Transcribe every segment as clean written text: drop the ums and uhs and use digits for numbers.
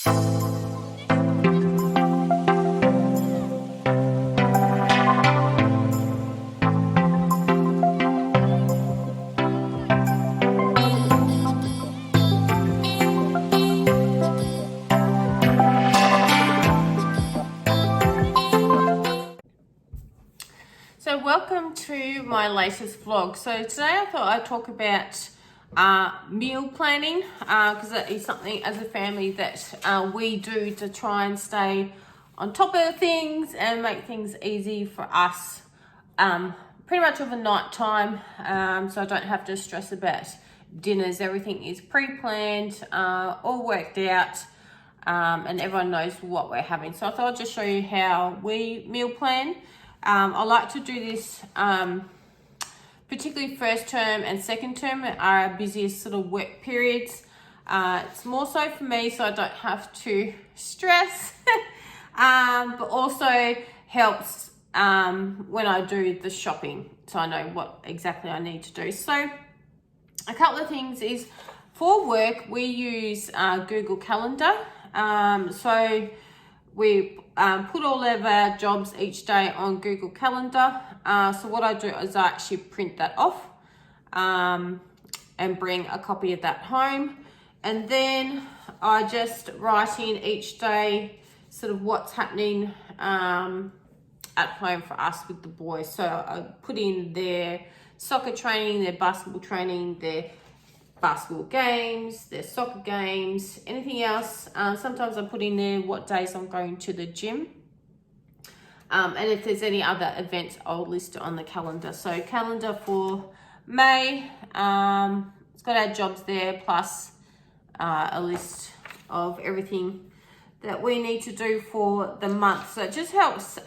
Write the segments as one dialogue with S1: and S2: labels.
S1: So welcome to my latest vlog. So today I thought I'd talk about meal planning because that is something as a family that we do to try and stay on top of things and make things easy for us pretty much over night time, so I don't have to stress about dinners. Everything is pre-planned, all worked out, and everyone knows what we're having. So I thought I'd just show you how we meal plan. I like to do this particularly first term and second term are our busiest sort of work periods. It's more so for me so I don't have to stress, but also helps when I do the shopping so I know what exactly I need to do. So a couple of things is for work we use Google Calendar. So we put all of our jobs each day on Google Calendar. So what I do is I actually print that off and bring a copy of that home. And then I just write in each day sort of what's happening at home for us with the boys. So I put in their soccer training, their basketball training, their basketball games, their soccer games, anything else. Sometimes I put in there what days I'm going to the gym. And if there's any other events, I'll list it on the calendar. So calendar for May, it's got our jobs there, plus a list of everything that we need to do for the month. So it just helps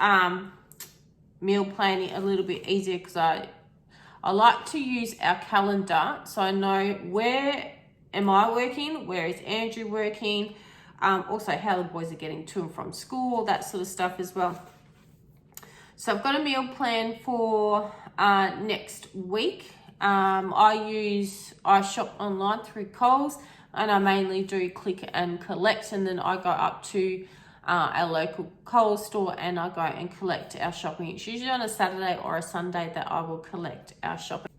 S1: meal planning a little bit easier because I like to use our calendar so I know where am I working, where is Andrew working, also how the boys are getting to and from school, that sort of stuff as well. So I've got a meal plan for next week. I shop online through Coles and I mainly do click and collect, and then I go up to our local Coles store and I go and collect our shopping. It's usually on a Saturday or a Sunday that I will collect our shopping.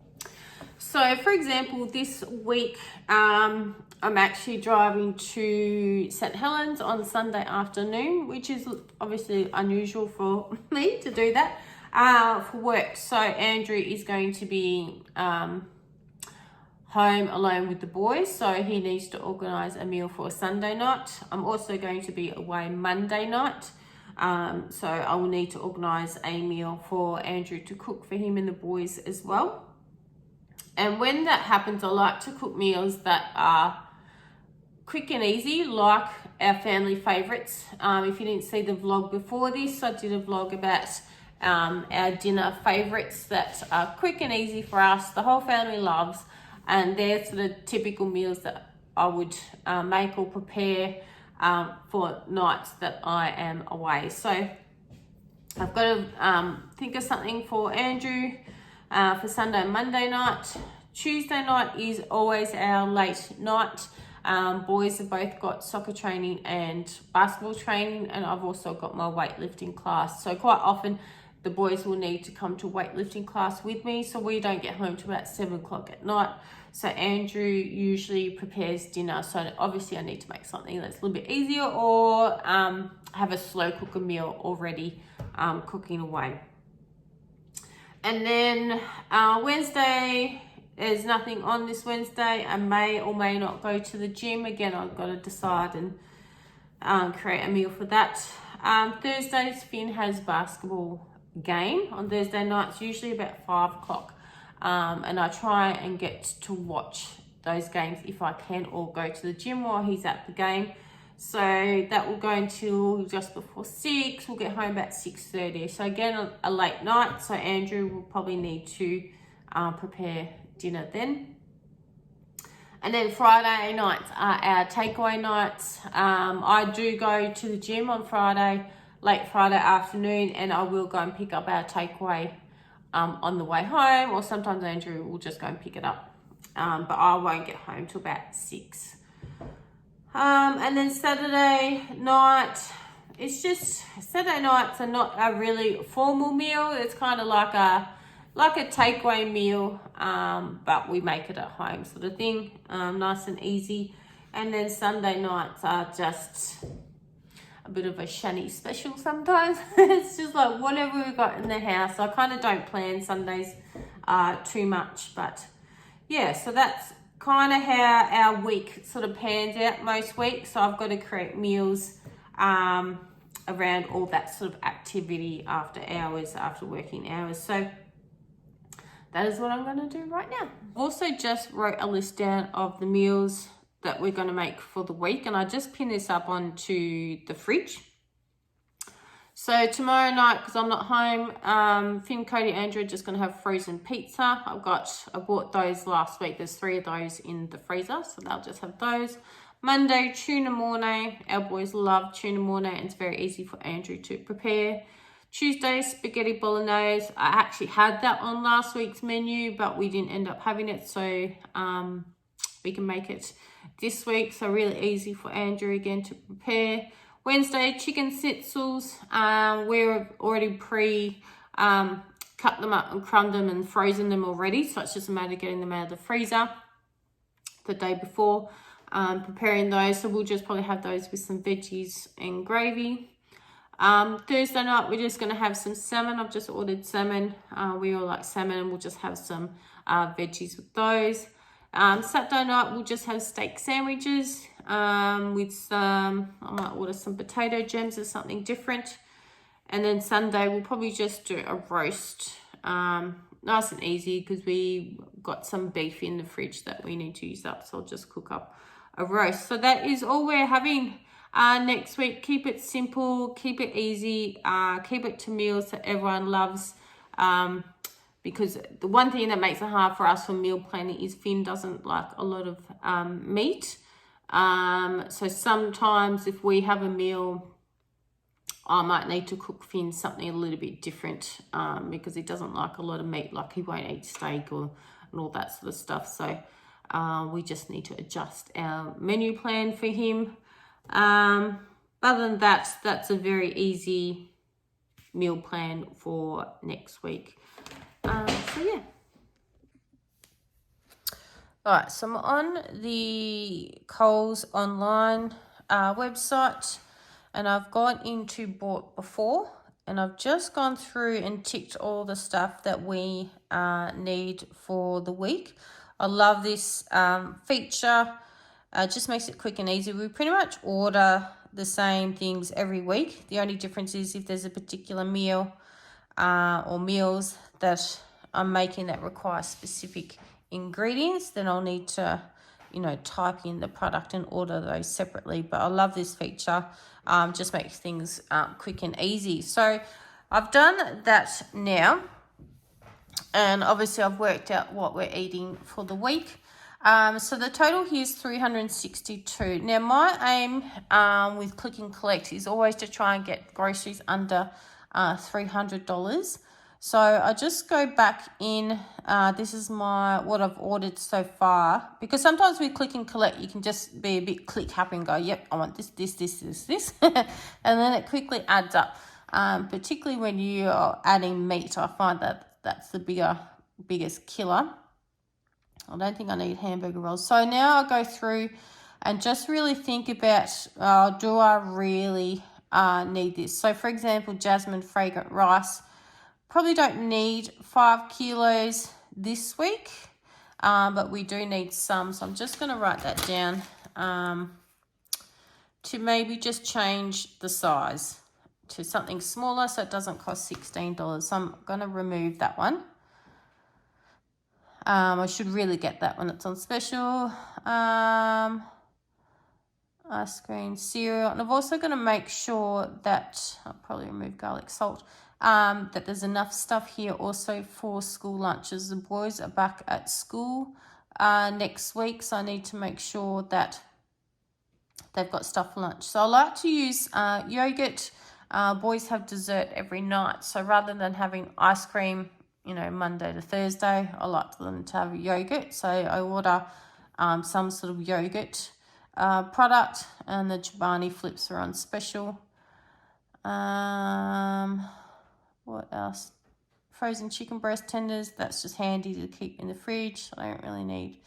S1: So for example, this week I'm actually driving to St. Helens on Sunday afternoon, which is obviously unusual for me to do that for work. So Andrew is going to be home alone with the boys, so he needs to organise a meal for a Sunday night. I'm also going to be away Monday night, so I will need to organise a meal for Andrew to cook for him and the boys as well. And when that happens, I like to cook meals that are quick and easy, like our family favourites. If you didn't see the vlog before this, I did a vlog about our dinner favourites that are quick and easy for us, the whole family loves. And they're sort of typical meals that I would make or prepare for nights that I am away. So I've got to think of something for Andrew for Sunday and Monday night. Tuesday night is always our late night. Boys have both got soccer training and basketball training, and I've also got my weightlifting class. So quite often the boys will need to come to weightlifting class with me, so we don't get home till about 7 o'clock at night. So Andrew usually prepares dinner. So obviously I need to make something that's a little bit easier, or have a slow cooker meal already cooking away. And then Wednesday, there's nothing on this Wednesday. I may or may not go to the gym. Again, I've got to decide and create a meal for that. Thursdays, Finn has basketball game on Thursday nights, usually about 5 o'clock. And I try and get to watch those games if I can, or go to the gym while he's at the game. So that will go until just before 6. We'll get home about 6:30. So again, a late night. So Andrew will probably need to prepare dinner then. And then Friday nights are our takeaway nights. I do go to the gym on Friday, late Friday afternoon, and I will go and pick up our takeaway on the way home, or sometimes Andrew will just go and pick it up. But I won't get home till about 6. And then Saturday night, Saturday nights are not a really formal meal. It's kind of like a takeaway meal, but we make it at home sort of thing, nice and easy. And then Sunday nights are just a bit of a shunny special sometimes. It's just like whatever we've got in the house. I kind of don't plan Sundays too much, but yeah, so that's kind of how our week sort of pans out most weeks. So I've got to create meals around all that sort of activity after hours, after working hours. So that is what I'm going to do right now. Also just wrote a list down of the meals that we're going to make for the week, and I just pin this up onto the fridge. So tomorrow night, because I'm not home, Finn, Cody, Andrew are just going to have frozen pizza. I bought those last week. There's 3 of those in the freezer, so they'll just have those. Monday, tuna mornay. Our boys love tuna mornay, and it's very easy for Andrew to prepare. Tuesday, spaghetti bolognese. I actually had that on last week's menu, but we didn't end up having it, so we can make it this week. So really easy for Andrew again to prepare. Wednesday, chicken sitzels. We're already cut them up and crumbed them and frozen them already, so it's just a matter of getting them out of the freezer the day before, preparing those. So we'll just probably have those with some veggies and gravy. Thursday night, we're just going to have some salmon. I've just ordered salmon. We all like salmon, and we'll just have some veggies with those. Saturday night, we'll just have steak sandwiches with some, I might order some potato gems or something different. And then Sunday, we'll probably just do a roast, nice and easy, because we got some beef in the fridge that we need to use up. So I'll just cook up a roast. So that is all we're having next week. Keep it simple, keep it easy, keep it to meals that everyone loves. Because the one thing that makes it hard for us for meal planning is Finn doesn't like a lot of meat. So sometimes if we have a meal, I might need to cook Finn something a little bit different, because he doesn't like a lot of meat, like he won't eat steak and all that sort of stuff. So we just need to adjust our menu plan for him. Other than that, that's a very easy meal plan for next week. So yeah. All right, so I'm on the Coles online website, and I've gone into bought before, and I've just gone through and ticked all the stuff that we need for the week. I love this feature. It just makes it quick and easy. We pretty much order the same things every week. The only difference is if there's a particular meal or meals that I'm making that require specific ingredients, then I'll need to, type in the product and order those separately. But I love this feature. Just makes things quick and easy. So I've done that now, and obviously I've worked out what we're eating for the week. So the total here is $362. Now my aim with Click and Collect is always to try and get groceries under $300. So I just go back in. This is what I've ordered so far, because sometimes with Click and Collect you can just be a bit click happy and go, yep, I want this and then it quickly adds up, particularly when you are adding meat. I find that that's the biggest killer. I don't think I need hamburger rolls. So now I go through and just really think about, do I really need this? So for example, jasmine fragrant rice, probably don't need 5 kilos this week, but we do need some. So I'm just going to write that down to maybe just change the size to something smaller so it doesn't cost $16. So I'm going to remove that one. I should really get that when it's on special. Ice cream, cereal. And I've also got to make sure that, I'll probably remove garlic salt, that there's enough stuff here also for school lunches. The boys are back at school next week, so I need to make sure that they've got stuff for lunch. So I like to use yogurt. Boys have dessert every night, so rather than having ice cream, Monday to Thursday, I like them to have yogurt. So I order some sort of yogurt product, and the Chobani flips are on special. What else? Frozen chicken breast tenders. That's just handy to keep in the fridge. I don't really need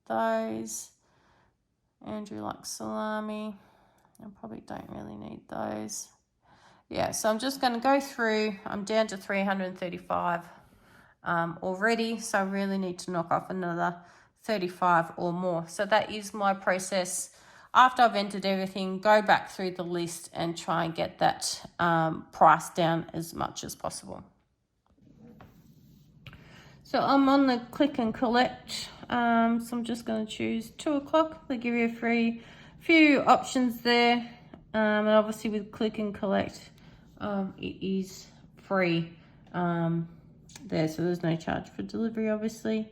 S1: those. Andrew likes salami. I probably don't really need those. Yeah, so I'm just going to go through. I'm down to 335 already, so I really need to knock off another 35 or more. So that is my process. After I've entered everything, go back through the list and try and get that price down as much as possible. So I'm on the click and collect. So I'm just going to choose 2 o'clock. They give you a few options there. And obviously with click and collect, it is free there. So there's no charge for delivery, obviously.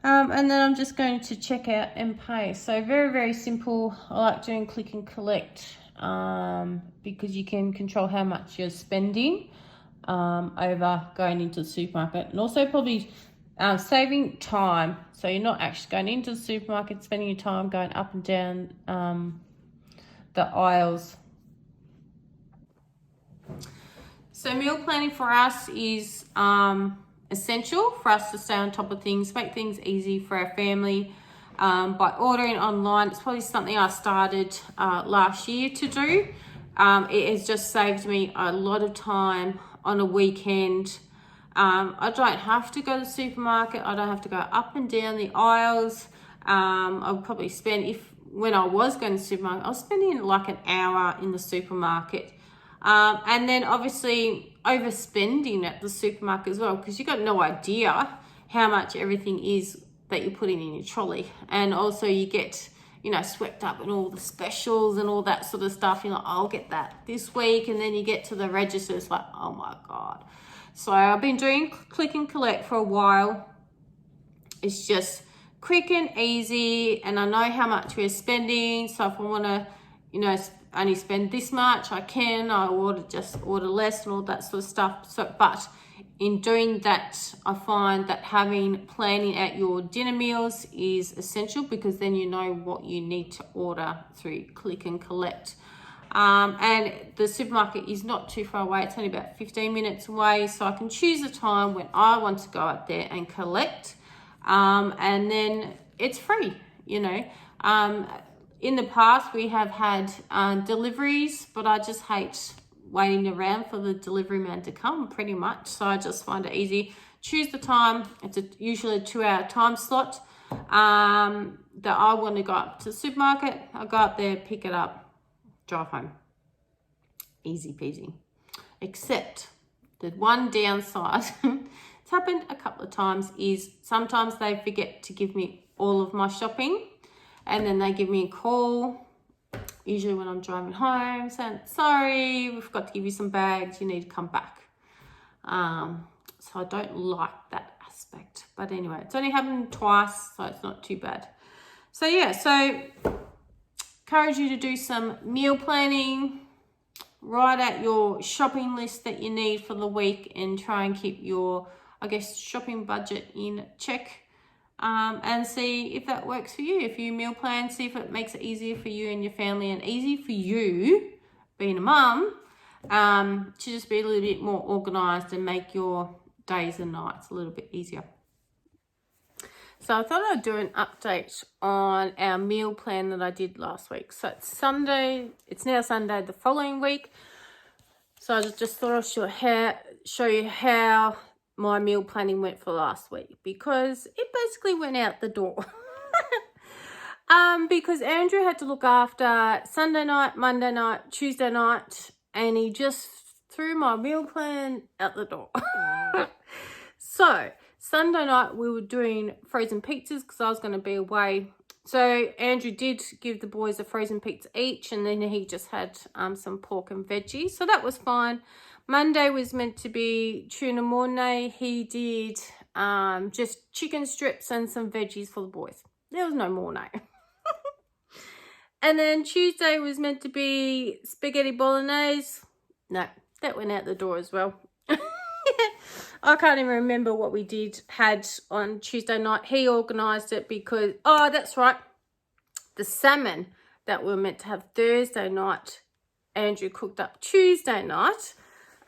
S1: And then I'm just going to check out and pay. So very, very simple. I like doing click and collect because you can control how much you're spending over going into the supermarket, and also probably saving time. So you're not actually going into the supermarket, spending your time going up and down the aisles. So meal planning for us is essential for us to stay on top of things, make things easy for our family by ordering online. It's probably something I started last year to do. It has just saved me a lot of time on a weekend. I don't have to go to the supermarket. I don't have to go up and down the aisles. I'll probably spend, when I was going to the supermarket, I was spending like an hour in the supermarket. And then obviously overspending at the supermarket as well, because you got no idea how much everything is that you're putting in your trolley. And also you get, swept up in all the specials and all that sort of stuff. You're like, I'll get that this week. And then you get to the register, it's like, oh my God. So I've been doing click and collect for a while. It's just quick and easy. And I know how much we're spending. So if I want to, only spend this much, I can. I order less and all that sort of stuff. So, but in doing that, I find that planning out your dinner meals is essential, because then you know what you need to order through click and collect. And the supermarket is not too far away. It's only about 15 minutes away. So I can choose a time when I want to go out there and collect. And then it's free, In the past, we have had deliveries, but I just hate waiting around for the delivery man to come, pretty much. So I just find it easy. Choose the time. It's usually a 2-hour time slot that I want to go up to the supermarket. I go up there, pick it up, drive home. Easy peasy. Except the one downside, it's happened a couple of times, is sometimes they forget to give me all of my shopping. And then they give me a call, usually when I'm driving home, saying, sorry, we forgot to give you some bags, you need to come back. So I don't like that aspect. But anyway, it's only happened twice, so it's not too bad. So yeah, encourage you to do some meal planning, write out your shopping list that you need for the week, and try and keep your, shopping budget in check. And see if that works for you. If you meal plan, see if it makes it easier for you and your family, and easy for you, being a mum, to just be a little bit more organised and make your days and nights a little bit easier. So I thought I'd do an update on our meal plan that I did last week. So it's Sunday. It's now Sunday the following week. So I just thought I'd show you how my meal planning went for last week, because it basically went out the door. Because Andrew had to look after Sunday night, Monday night, Tuesday night, and he just threw my meal plan out the door. So Sunday night we were doing frozen pizzas because I was going to be away. So Andrew did give the boys a frozen pizza each, and then he just had some pork and veggies, so that was fine. Monday was meant to be tuna mornay. He did just chicken strips and some veggies for the boys. There was no mornay. And then Tuesday was meant to be spaghetti bolognese. No, that went out the door as well. I can't even remember what we had on Tuesday night. He organised it because, oh, that's right. the salmon that we were meant to have Thursday night, Andrew cooked up Tuesday night,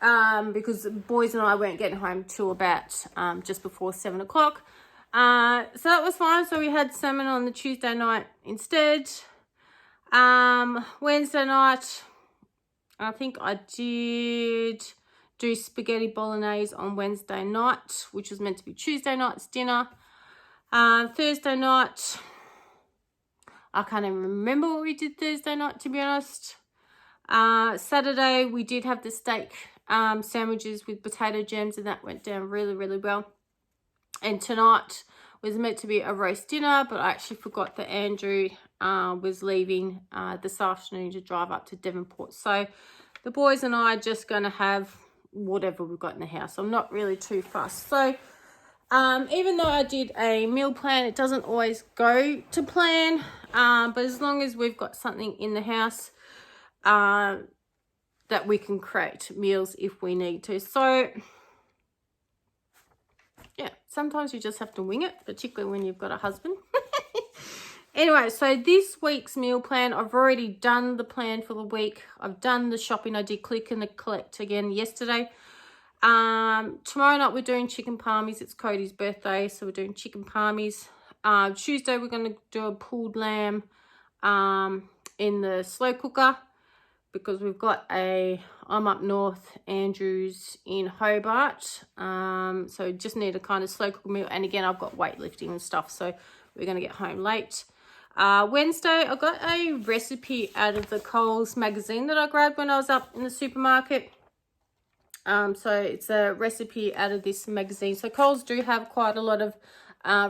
S1: because the boys and I weren't getting home till about just before 7 o'clock. So that was fine. So we had salmon on the Tuesday night instead. Wednesday night, I think I did do spaghetti bolognese on Wednesday night, which was meant to be Tuesday night's dinner. Thursday night, I can't even remember what we did Thursday night, to be honest. Saturday, we did have the steak sandwiches with potato gems, and that went down really, really well. And tonight was meant to be a roast dinner, but I actually forgot that Andrew was leaving this afternoon to drive up to Devonport. So the boys and I are just going to have whatever we've got in the house. I'm not really too fussed. So even though I did a meal plan, it doesn't always go to plan. But as long as we've got something in the house that we can create meals if we need to. So yeah, sometimes you just have to wing it, particularly when you've got a husband. Anyway, so this week's meal plan, I've already done the plan for the week. I've done the shopping. I did click and collect again yesterday. Tomorrow night we're doing chicken palmies. It's Cody's birthday, so we're doing chicken palmies. Tuesday we're going to do a pulled lamb in the slow cooker, because we've got I'm up north, Andrew's in Hobart, so just need a kind of slow cook meal. And again, I've got weightlifting and stuff, so we're going to get home late. Wednesday, I got a recipe out of the Coles magazine that I grabbed when I was up in the supermarket. So it's a recipe out of this magazine. So Coles do have quite a lot of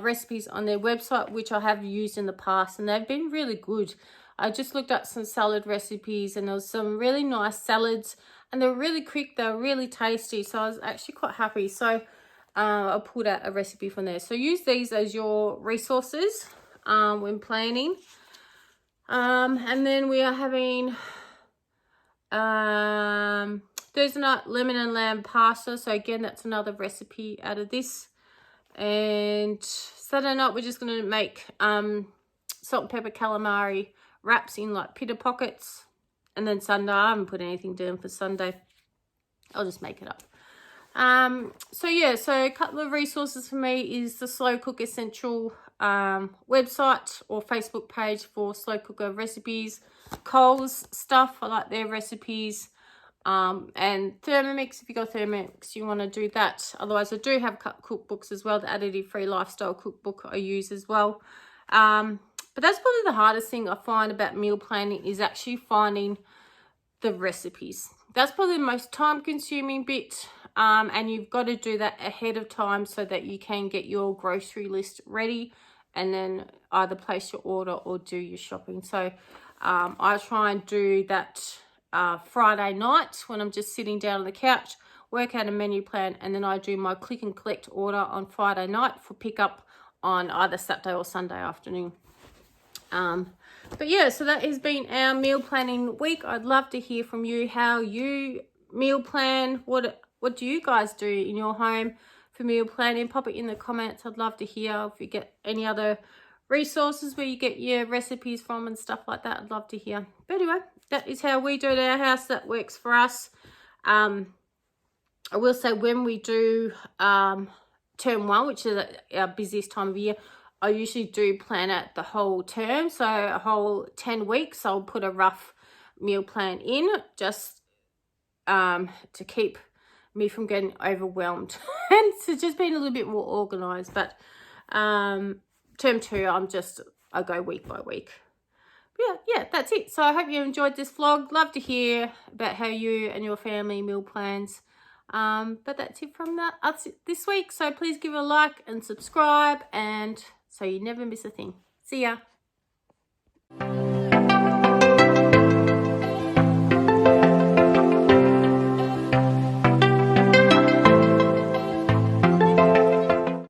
S1: recipes on their website, which I have used in the past, and they've been really good. I just looked up some salad recipes, and there was some really nice salads, and they were really quick, they were really tasty, so I was actually quite happy. So I pulled out a recipe from there. So use these as your resources when planning. And then we are having Thursday night lemon and lamb pasta. So again, that's another recipe out of this. And Saturday night we're just going to make salt and pepper calamari wraps in like pita pockets. And then Sunday, I haven't put anything down for Sunday. I'll just make it up. So yeah, so a couple of resources for me is the Slow Cook Essential website or Facebook page for slow cooker recipes. Coles stuff, I like their recipes. And Thermomix, if you got Thermomix, you want to do that. Otherwise, I do have cookbooks as well. The Additive Free Lifestyle cookbook I use as well. But that's probably the hardest thing I find about meal planning, is actually finding the recipes. That's probably the most time consuming bit. And you've got to do that ahead of time so that you can get your grocery list ready and then either place your order or do your shopping. So I try and do that Friday night when I'm just sitting down on the couch, work out a menu plan, and then I do my click and collect order on Friday night for pickup on either Saturday or Sunday afternoon. But yeah, so that has been our meal planning week. I'd love to hear from you how you meal plan. What do you guys do in your home for meal planning? Pop it in the comments. I'd love to hear if you get any other resources where you get your recipes from and stuff like that. I'd love to hear. But anyway, that is how we do it at our house. That works for us. I will say when we do term one, which is our busiest time of year, I usually do plan out the whole term. So a whole 10 weeks, I'll put a rough meal plan in just to keep me from getting overwhelmed and so just being a little bit more organized. But term two, I go week by week. Yeah, that's it. So I hope you enjoyed this vlog. Love to hear about how you and your family meal plans. But that's it from us this week. So please give it a like and subscribe, and so you never miss a thing. See ya.